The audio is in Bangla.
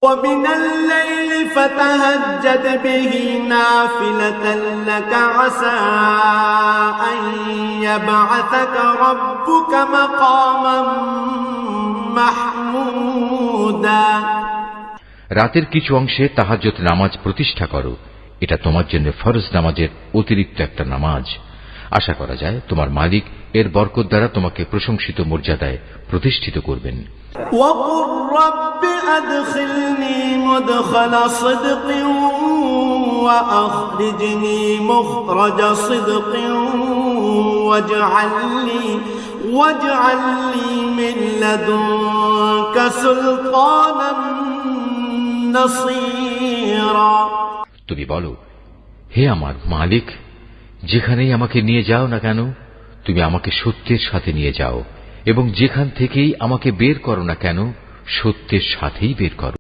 ومن الليل فتهجد به نافلة لك عسى أن يبعثك ربك مقاما محمودا। রাতের কিছু অংশে তাহাজ্জুদ নামাজ প্রতিষ্ঠা করো, এটা তোমার জন্য ফরজ নামাজের অতিরিক্ত একটা নামাজ। আশা করা যায় তোমার মালিক এর বরকত দ্বারা তোমাকে প্রশংসিত মর্যাদায় প্রতিষ্ঠিত করবেন। وقل رب أدخلني مدخل صدق وأخرجني مخرج صدق واجعل لي من لدنك سلطانا نصيرا। তুমি বলো, হে আমার মালিক, যেখানেই আমাকে নিয়ে যাও না কেন তুমি আমাকে সত্যের সাথে নিয়ে যাও, এবং যেখান থেকেই আমাকে বের করো না কেন সত্যের সাথেই বের করো।